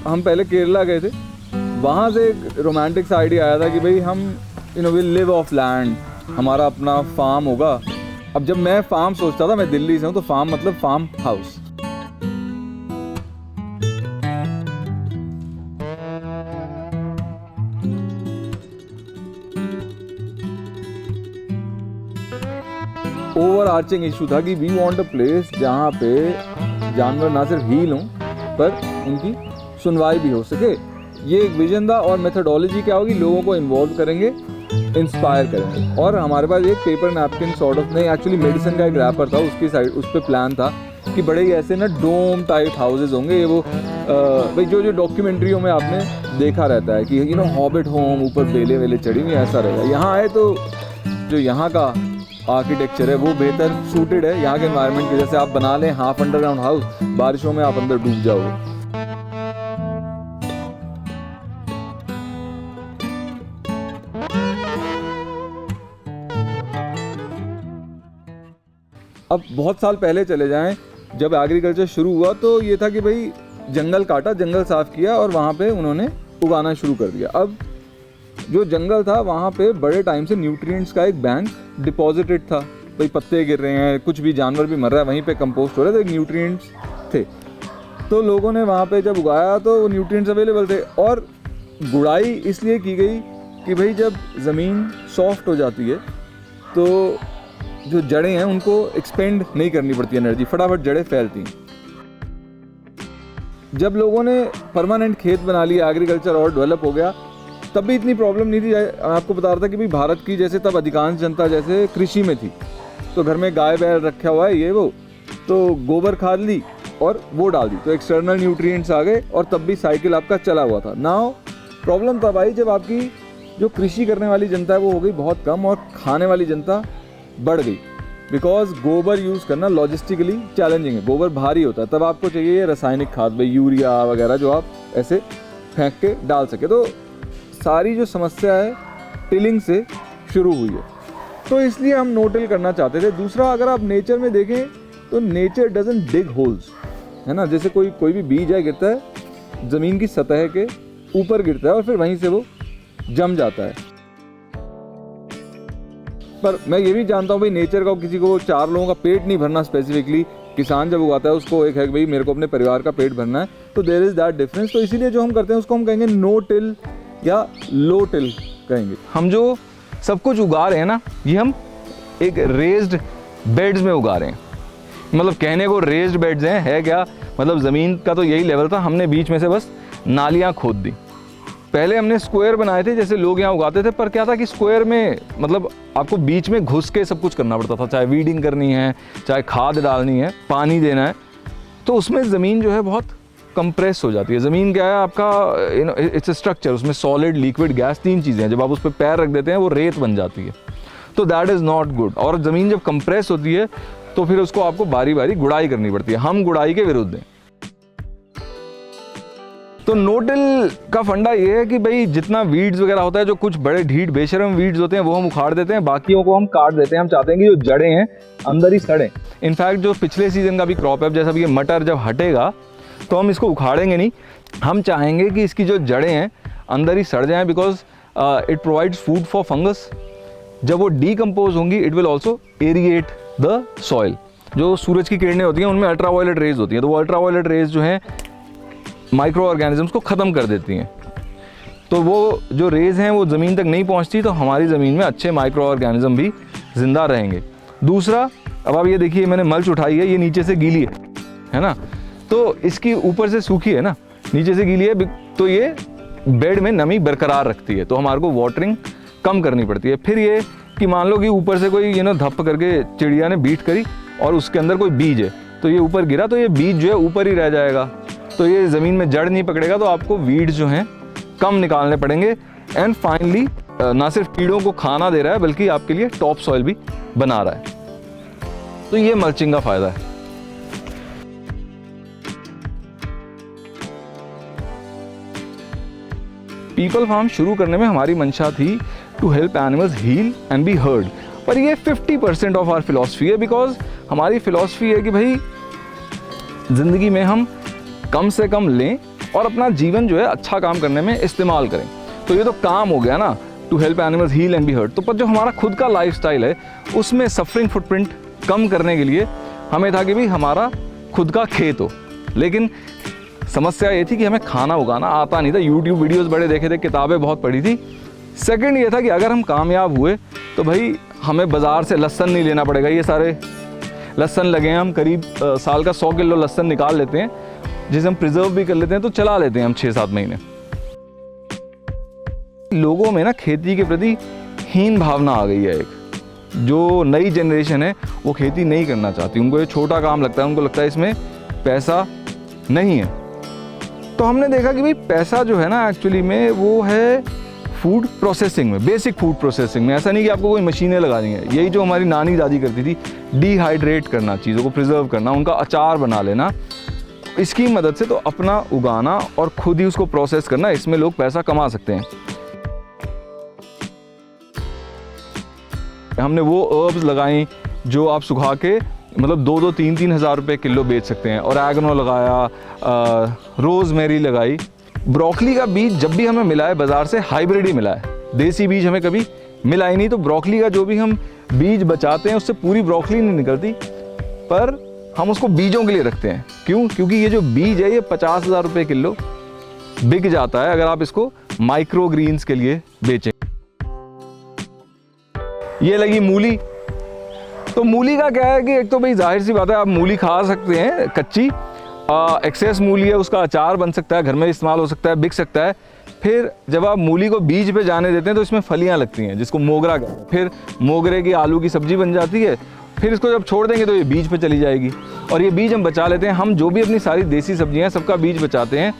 हम पहले केरला गए थे, वहाँ से एक रोमांटिक सा आइडिया आया था कि भाई हम विल लिव ऑफ लैंड, हमारा अपना फार्म होगा। अब जब मैं फार्म सोचता था, मैं दिल्ली से हूँ, तो फार्म मतलब farm house. Overarching issue था कि वी वांट अ प्लेस जहाँ पे जानवर ना सिर्फ हील हों पर उनकी सुनवाई भी हो सके। ये एक विजन था। और मेथडोलॉजी क्या होगी, लोगों को इन्वॉल्व करेंगे, इंस्पायर करेंगे। और हमारे पास एक पेपर नैपकिन सॉर्ट ऑफ नहीं, एक्चुअली मेडिसिन का एक रैपर था, उसकी साइड उस पर प्लान था कि बड़े ही ऐसे ना डोम टाइप हाउसेज होंगे। ये वो भाई जो डॉक्यूमेंट्रियों में आपने देखा रहता है कि हॉबिट होम, ऊपर बेले वेले चढ़ी हुई, ऐसा रहेगा। यहाँ आए तो जो यहाँ का आर्किटेक्चर है वो बेहतर सूटेड है यहाँ के एनवायरनमेंट की। जैसे आप बना लें हाफ अंडरग्राउंड हाउस, बारिशों में आप अंदर डूब जाओगे। अब बहुत साल पहले चले जाएं, जब एग्रीकल्चर शुरू हुआ तो ये था कि भाई जंगल काटा, जंगल साफ किया और वहाँ पे उन्होंने उगाना शुरू कर दिया। अब जो जंगल था वहाँ पे बड़े टाइम से न्यूट्रिएंट्स का एक बैंक डिपॉजिटेड था। भाई पत्ते गिर रहे हैं, कुछ भी जानवर भी मर रहा है, वहीं पे कंपोस्ट हो रहा है, तो एक न्यूट्रिएंट्स थे। तो लोगों ने वहाँ पे जब उगाया तो वो न्यूट्रिएंट्स अवेलेबल थे। और गुड़ाई इसलिए की गई कि भाई जब ज़मीन सॉफ्ट हो जाती है तो जो जड़ें हैं उनको एक्सपेंड नहीं करनी पड़ती एनर्जी, फटाफट जड़ें फैलती हैं। जब लोगों ने परमानेंट खेत बना लिया, एग्रीकल्चर और डेवलप हो गया, तब भी इतनी प्रॉब्लम नहीं थी। आपको बता रहा था कि भाई भारत की जैसे तब अधिकांश जनता जैसे कृषि में थी, तो घर में गाय बैल रखा हुआ है ये वो, तो गोबर खाद ली और वो डाल दी, तो एक्सटर्नल न्यूट्रिएंट्स आ गए और तब भी साइकिल आपका चला हुआ था। नाउ प्रॉब्लम तब आई जब आपकी जो कृषि करने वाली जनता है वो हो गई बहुत कम और खाने वाली जनता बढ़ गई। बिकॉज गोबर यूज़ करना लॉजिस्टिकली चैलेंजिंग है, गोबर भारी होता है। तब आपको चाहिए रासायनिक खाद, भाई यूरिया वगैरह जो आप ऐसे फेंक के डाल सके। तो सारी जो समस्या है टिलिंग से शुरू हुई है, तो इसलिए हम नो टिल करना चाहते थे। दूसरा, अगर आप नेचर में देखें तो नेचर डजंट डिग होल्स, है ना। जैसे कोई भी बीज है गिरता है ज़मीन की सतह के ऊपर गिरता है और फिर वहीं से वो जम जाता है। पर मैं ये भी जानता हूँ भाई नेचर का किसी को 4 लोगों का पेट नहीं भरना। स्पेसिफिकली किसान जब उगाता है उसको एक है कि भाई मेरे को अपने परिवार का पेट भरना है, तो देयर इज़ दैट डिफरेंस। तो इसीलिए जो हम करते हैं उसको हम कहेंगे नो टिल या लो टिल कहेंगे। हम जो सब कुछ उगा रहे हैं ना, ये हम एक रेज्ड बेड्स में उगा रहे हैं। मतलब कहने को रेज्ड बेड्स हैं, है क्या, मतलब ज़मीन का तो यही लेवल था, हमने बीच में से बस नालियाँ खोद दी। पहले हमने स्क्वायर बनाए थे जैसे लोग यहाँ उगाते थे, पर क्या था कि स्क्वायर में मतलब आपको बीच में घुस के सब कुछ करना पड़ता था, चाहे वीडिंग करनी है, चाहे खाद डालनी है, पानी देना है, तो उसमें ज़मीन जो है बहुत कंप्रेस हो जाती है। ज़मीन क्या है आपका, इट्स अ स्ट्रक्चर, उसमें सॉलिड, लिक्विड, गैस, 3 चीज़ें हैं। जब आप उस पर पैर रख देते हैं वो रेत बन जाती है, तो दैट इज़ नॉट गुड। और ज़मीन जब कंप्रेस होती है तो फिर उसको आपको बारी बारी गुड़ाई करनी पड़ती है। हम गुड़ाई के विरुद्ध हैं। तो नो टिल का फंडा ये है कि भाई जितना वीड्स वगैरह होता है, जो कुछ बड़े ढीठ बेशरम वीड्स होते हैं वो हम उखाड़ देते हैं, बाकियों को हम काट देते हैं। हम चाहते हैं कि जो जड़ें हैं अंदर ही सड़ें। इनफैक्ट जो पिछले सीजन का भी क्रॉप है, जैसा भी ये मटर जब हटेगा तो हम इसको उखाड़ेंगे नहीं, हम चाहेंगे कि इसकी जो जड़ें हैं अंदर ही सड़ जाएं, because it provides food for fungus. जब वो डीकम्पोज होंगी it will also aerate the soil. जो सूरज की किरणें होती हैं उनमें अल्ट्रावायलेट रेज होती हैं, तो वो अल्ट्रावायलेट रेज जो हैं माइक्रो ऑर्गेनिजम्स को ख़त्म कर देती हैं। तो वो जो रेज हैं वो ज़मीन तक नहीं पहुंचती, तो हमारी ज़मीन में अच्छे माइक्रो ऑर्गेनिज्म भी ज़िंदा रहेंगे। दूसरा, अब आप ये देखिए मैंने मल्च उठाई है, ये नीचे से गीली है ना, तो इसकी ऊपर से सूखी है ना, नीचे से गीली है, तो ये बेड में नमी बरकरार रखती है, तो हमारे को वाटरिंग कम करनी पड़ती है। फिर ये कि मान लो कि ऊपर से कोई धप करके चिड़िया ने बीट करी और उसके अंदर कोई बीज है, तो ये ऊपर गिरा, तो ये बीज जो है ऊपर ही रह जाएगा, तो ये ज़मीन में जड़ नहीं पकड़ेगा, तो आपको वीड्स जो हैं कम निकालने पड़ेंगे। एंड फाइनली ना सिर्फ कीड़ों को खाना दे रहा है बल्कि आपके लिए टॉप सॉइल भी बना रहा है। तो ये मल्चिंग का फ़ायदा है। पीपल फार्म शुरू करने में हमारी मंशा थी to help animals heal and be heard, पर ये 50% ऑफ आवर फिलॉसफी है। बिकॉज हमारी फिलॉसफी है कि भाई ज़िंदगी में हम कम से कम लें और अपना जीवन जो है अच्छा काम करने में इस्तेमाल करें। तो ये तो काम हो गया ना, to help animals heal and be hurt. तो पर जो हमारा खुद का लाइफस्टाइल है उसमें सफरिंग फुटप्रिंट कम करने के लिए हमें था कि भाई हमारा खुद का खेत हो। लेकिन समस्या ये थी कि हमें खाना उगाना आता नहीं था। यूट्यूब वीडियोस बड़े देखे थे, किताबें बहुत पढ़ी थी। सेकंड ये था कि अगर हम कामयाब हुए तो भाई हमें बाज़ार से लहसुन नहीं लेना पड़ेगा। ये सारे लहसुन लगे हैं, हम करीब साल का 100 किलो लहसुन निकाल लेते हैं, जिसे हम प्रिजर्व भी कर लेते हैं, तो चला लेते हैं हम 6-7 महीने। लोगों में ना खेती के प्रति हीन भावना आ गई है। एक जो नई जनरेशन है वो खेती नहीं करना चाहती, उनको ये छोटा काम लगता है, उनको लगता है इसमें पैसा नहीं है। तो हमने देखा कि भाई पैसा जो है ना एक्चुअली में वो है फूड प्रोसेसिंग में, बेसिक फूड प्रोसेसिंग में। ऐसा नहीं कि आपको कोई मशीनें लगानी है, यही जो हमारी नानी दादी करती थी, डिहाइड्रेट करना, चीज़ों को प्रिजर्व करना, उनका अचार बना लेना, इसकी मदद से तो अपना उगाना और खुद ही उसको प्रोसेस करना, इसमें लोग पैसा कमा सकते हैं। हमने वो हर्ब्स लगाई जो आप सुखा के मतलब 2-2, 3-3 हज़ार रुपये किलो बेच सकते हैं। और ऑरेगनो लगाया, रोज़मेरी लगाई। ब्रोकली का बीज जब भी हमें मिला है बाज़ार से हाइब्रिड ही मिला है, देसी बीज हमें कभी मिला ही नहीं। तो ब्रोकली का जो भी हम बीज बचाते हैं उससे पूरी ब्रोकली नहीं निकलती, पर हम उसको बीजों के लिए रखते हैं। क्यों? क्योंकि ये जो बीज है ये 50,000 रुपये किलो बिक जाता है अगर आप इसको माइक्रो ग्रीन्स के लिए बेचें। ये लगी मूली। तो मूली का क्या है कि एक तो भाई जाहिर सी बात है आप मूली खा सकते हैं कच्ची, एक्सेस मूली है उसका अचार बन सकता है, घर में इस्तेमाल हो सकता है, बिक सकता है। फिर जब आप मूली को बीज पे जाने देते हैं तो इसमें फलियां लगती हैं जिसको मोगरा कहते हैं। फिर मोगरे की आलू की सब्जी बन जाती है। फिर इसको जब छोड़ देंगे तो ये बीज पे चली जाएगी और ये बीज हम बचा लेते हैं। हम जो भी अपनी सारी देसी सब्जियां हैं सबका बीज बचाते हैं,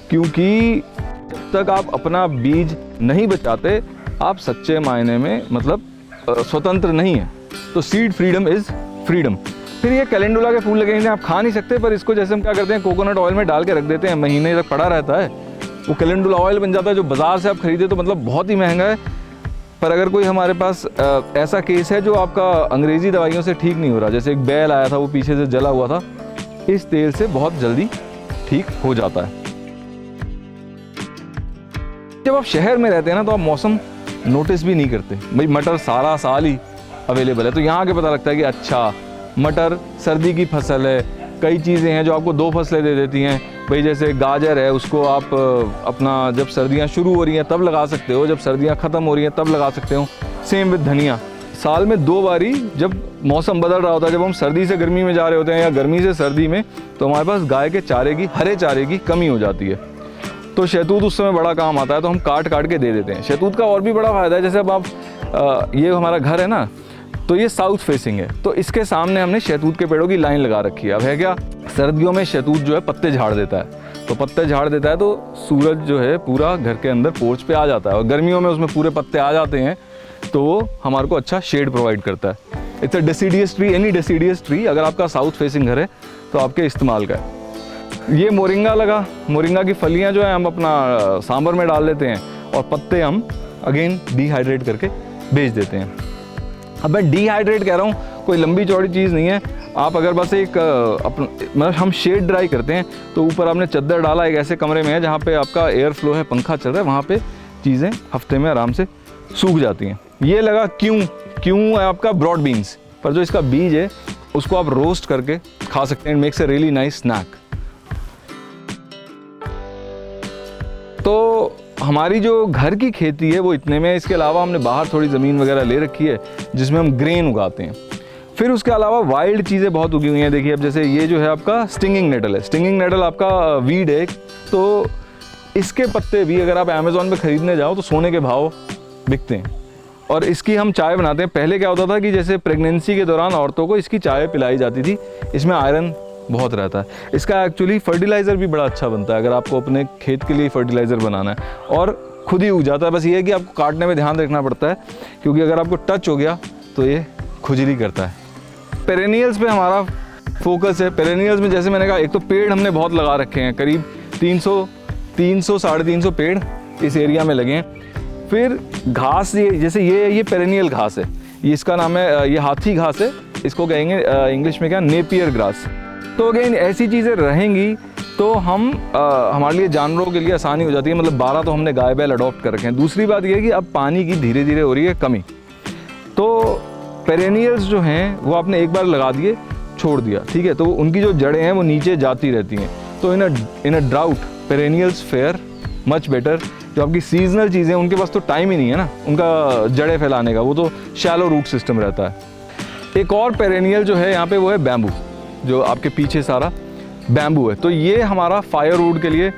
क्योंकि जब तक आप अपना बीज नहीं बचाते आप सच्चे मायने में मतलब स्वतंत्र नहीं है। तो सीड फ्रीडम इज़ फ्रीडम। फिर ये कैलेंडुला के फूल लगे हैं, आप खा नहीं सकते, पर इसको जैसे हम क्या करते हैं कोकोनट ऑयल में डाल के रख देते हैं, महीने तक पड़ा रहता है, वो कैलेंडुला ऑयल बन जाता है, जो बाज़ार से आप खरीदे तो मतलब बहुत ही महंगा है। पर अगर कोई हमारे पास ऐसा केस है जो आपका अंग्रेज़ी दवाइयों से ठीक नहीं हो रहा, जैसे एक बैल आया था वो पीछे से जला हुआ था, इस तेल से बहुत जल्दी ठीक हो जाता है। जब आप शहर में रहते हैं ना तो आप मौसम नोटिस भी नहीं करते। भाई मटर सारा साल ही अवेलेबल है, तो यहाँ के पता लगता है कि अच्छा मटर सर्दी की फसल है। कई चीज़ें हैं जो आपको 2 फसलें दे देती हैं। भाई जैसे गाजर है, उसको आप अपना जब सर्दियाँ शुरू हो रही हैं तब लगा सकते हो, जब सर्दियाँ ख़त्म हो रही हैं तब लगा सकते हो। सेम विद धनिया। साल में 2 बारी जब मौसम बदल रहा होता है, जब हम सर्दी से गर्मी में जा रहे होते हैं या गर्मी से सर्दी में, तो हमारे पास गाय के चारे की, हरे चारे की कमी हो जाती है। तो शहतूत उस समय बड़ा काम आता है, तो हम काट काट के दे देते हैं। शहतूत का और भी बड़ा फ़ायदा है, जैसे अब आप ये हमारा घर है ना, तो ये साउथ फेसिंग है, तो इसके सामने हमने शहतूत के पेड़ों की लाइन लगा रखी है। अब है क्या, सर्दियों में शहतूत जो है पत्ते झाड़ देता है, तो पत्ते झाड़ देता है तो सूरज जो है पूरा घर के अंदर पोर्च पे आ जाता है, और गर्मियों में उसमें पूरे पत्ते आ जाते हैं, तो वो हमारे को अच्छा शेड प्रोवाइड करता है। It's a deciduous tree, any deciduous tree अगर आपका साउथ फेसिंग घर है तो आपके इस्तेमाल का है। ये मोरिंगा लगा। मोरिंगा की फलियाँ जो है हम अपना सांभर में डाल लेते हैं, और पत्ते हम अगेन डिहाइड्रेट करके बेच देते हैं। अब मैं डिहाइड्रेट कह रहा हूँ, कोई लंबी चौड़ी चीज़ नहीं है। आप अगर बस एक मतलब हम शेड ड्राई करते हैं, तो ऊपर आपने चद्दर डाला, एक ऐसे कमरे में है जहाँ पे आपका एयर फ्लो है, पंखा चल रहा है, वहाँ पे चीज़ें हफ्ते में आराम से सूख जाती हैं। ये लगा क्यों है आपका ब्रॉड बीन्स, पर जो इसका बीज है उसको आप रोस्ट करके खा सकते हैं, makes a really nice snack. तो हमारी जो घर की खेती है वो इतने में, इसके अलावा हमने बाहर थोड़ी ज़मीन वगैरह ले रखी है जिसमें हम ग्रेन उगाते हैं। फिर उसके अलावा वाइल्ड चीज़ें बहुत उगी हुई हैं। देखिए अब जैसे ये जो है आपका स्टिंगिंग नेटल है। स्टिंगिंग नेटल आपका वीड है, तो इसके पत्ते भी अगर आप अमेज़ॉन पे ख़रीदने जाओ तो सोने के भाव बिकते हैं, और इसकी हम चाय बनाते हैं। पहले क्या होता था कि जैसे प्रेगनेंसी के दौरान औरतों को इसकी चाय पिलाई जाती थी, इसमें आयरन बहुत रहता है। इसका एक्चुअली फर्टिलाइज़र भी बड़ा अच्छा बनता है अगर आपको अपने खेत के लिए फर्टिलाइज़र बनाना है, और खुद ही उग जाता है। बस ये है कि आपको काटने में ध्यान रखना पड़ता है, क्योंकि अगर आपको टच हो गया तो ये खुजली करता है। पेरेनियल्स पे हमारा फोकस है। पेरेनियल्स में जैसे मैंने कहा, एक तो पेड़ हमने बहुत लगा रखे हैं, करीब 300 साढ़े 300 पेड़ इस एरिया में लगे हैं। फिर घास, ये जैसे ये पेरेनियल घास है, ये इसका नाम है, ये हाथी घास है, इसको कहेंगे इंग्लिश में क्या, नेपियर ग्रास। तो अगेन ऐसी चीज़ें रहेंगी तो हम हमारे लिए जानवरों के लिए आसानी हो जाती है। मतलब 12 तो हमने गाय बैल अडॉप्ट कर रखे हैं। दूसरी बात ये है कि अब पानी की धीरे धीरे हो रही है कमी, तो पेरेनियल्स जो हैं वो आपने एक बार लगा दिए छोड़ दिया, ठीक है, तो उनकी जो जड़ें हैं वो नीचे जाती रहती हैं। तो in a drought perennials fare much better. जो आपकी सीजनल चीज़ें उनके पास तो टाइम ही नहीं है ना उनका जड़ें फैलाने का, वो तो शैलो रूट सिस्टम रहता है। एक और पेरेनियल जो है यहाँ पे वो है बैम्बू, जो आपके पीछे सारा बैम्बू है। तो ये हमारा फायरवुड के लिए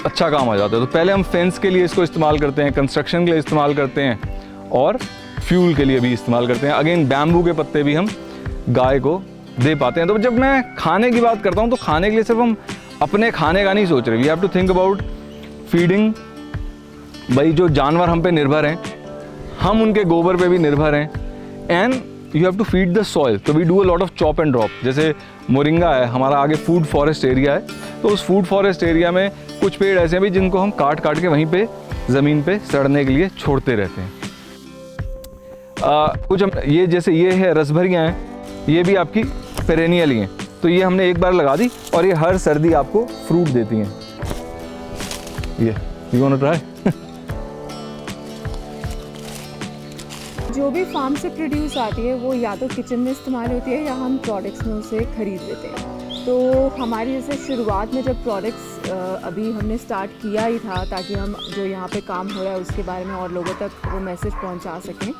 अच्छा काम आ जाता है। तो पहले हम फेंस के लिए इसको इस्तेमाल करते हैं, कंस्ट्रक्शन के लिए इस्तेमाल करते हैं और फ्यूल के लिए भी इस्तेमाल करते हैं। अगेन बैम्बू के पत्ते भी हम गाय को दे पाते हैं। तो जब मैं खाने की बात करता हूँ तो खाने के लिए सिर्फ हम अपने खाने का नहीं सोच रहे, we have to think about feeding. भाई जो जानवर हम पे निर्भर हैं, हम उनके गोबर पे भी निर्भर हैं, and you have to feed the soil. तो we do a lot of chop and drop. जैसे मोरिंगा है, हमारा आगे फूड फॉरेस्ट एरिया है, तो उस फूड फॉरेस्ट एरिया में कुछ पेड़ ऐसे हैं भी जिनको हम काट काट के वहीं पे ज़मीन पे सड़ने के लिए छोड़ते रहते हैं। कुछ हम ये जैसे ये है रसभरियाँ हैं, ये भी आपकी पेरेनियल ही हैं। तो ये हमने एक बार लगा दी और ये हर सर्दी आपको फ्रूट देती हैं। ये यू वांट टू ट्राई? जो भी फार्म से प्रोड्यूस आती है वो या तो किचन में इस्तेमाल होती है या हम प्रोडक्ट्स में उसे ख़रीद लेते हैं। तो हमारी जैसे शुरुआत में जब प्रोडक्ट्स अभी हमने स्टार्ट किया ही था ताकि हम जो यहाँ पे काम हो रहा है उसके बारे में और लोगों तक वो मैसेज पहुँचा सकें,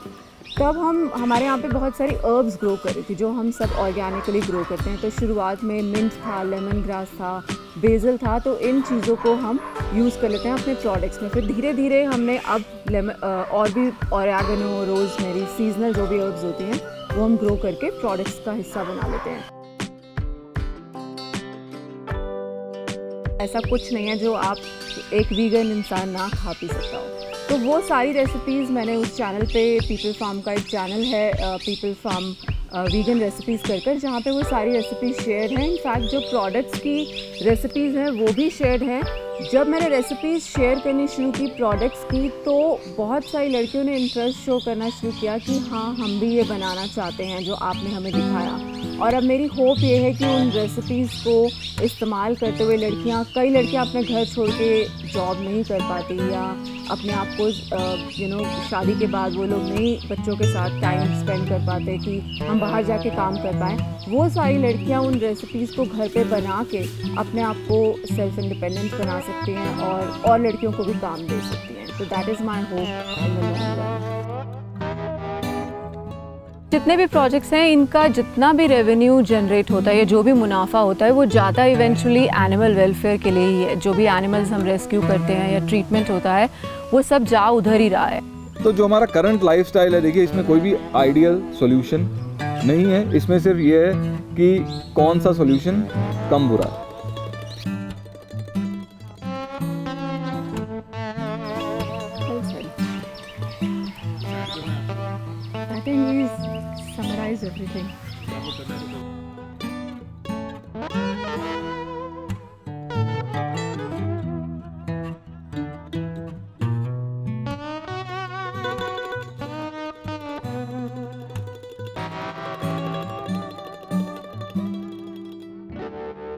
तब हमारे यहाँ पे बहुत सारी अर्ब्स ग्रो कर रही थी जो हम सब ऑर्गेनिकली ग्रो करते हैं। तो शुरुआत में मिंट था, लेमन ग्रास था, बेसल था, तो इन चीज़ों को हम यूज़ कर लेते हैं अपने प्रोडक्ट्स में। फिर धीरे धीरे हमने अब और भी ऑरेगनो, रोज़मेरी, सीजनल जो भी अर्ब्स होती हैं वो हम ग्रो करके प्रोडक्ट्स का हिस्सा बना लेते हैं। ऐसा कुछ नहीं है जो आप एक वीगन इंसान ना खा पी सकता हो। तो वो सारी रेसिपीज़ मैंने उस चैनल पे, पीपल फार्म का एक चैनल है पीपल फार्म वीगन रेसिपीज़ कर जहाँ पे वो सारी रेसिपीज़ शेयर हैं। इनफैक्ट जो प्रोडक्ट्स की रेसिपीज़ हैं वो भी शेयर हैं। जब मैंने रेसिपीज़ शेयर करनी शुरू की प्रोडक्ट्स की, तो बहुत सारी लड़कियों ने इंटरेस्ट शो करना शुरू किया कि हाँ हम भी ये बनाना चाहते हैं जो आपने हमें दिखाया। और अब मेरी होप ये है कि उन रेसिपीज़ को इस्तेमाल करते हुए कई लड़कियां अपने घर छोड़ के जॉब नहीं कर पाती या अपने आप को शादी के बाद वो लोग नहीं बच्चों के साथ टाइम स्पेंड कर पाते कि हम बाहर जाके काम कर पाएँ। वो सारी लड़कियां उन रेसिपीज़ को घर पे बना के अपने आप को सेल्फ इंडिपेंडेंट बना सकती हैं और लड़कियों को भी काम दे सकती हैं। तो that is my hope in the long run. जितने भी प्रोजेक्ट्स हैं इनका जितना भी रेवेन्यू जनरेट होता है या जो भी मुनाफा होता है वो ज़्यादा इवेंचुअली एनिमल वेलफेयर के लिए ही है। जो भी एनिमल्स हम रेस्क्यू करते हैं या ट्रीटमेंट होता है वो सब जा उधर ही रहा है। तो जो हमारा करंट लाइफस्टाइल है, देखिए इसमें कोई भी आइडियल सॉल्यूशन नहीं है। इसमें सिर्फ ये है कि कौन सा सॉल्यूशन कम बुरा है। I think he's summarized everything.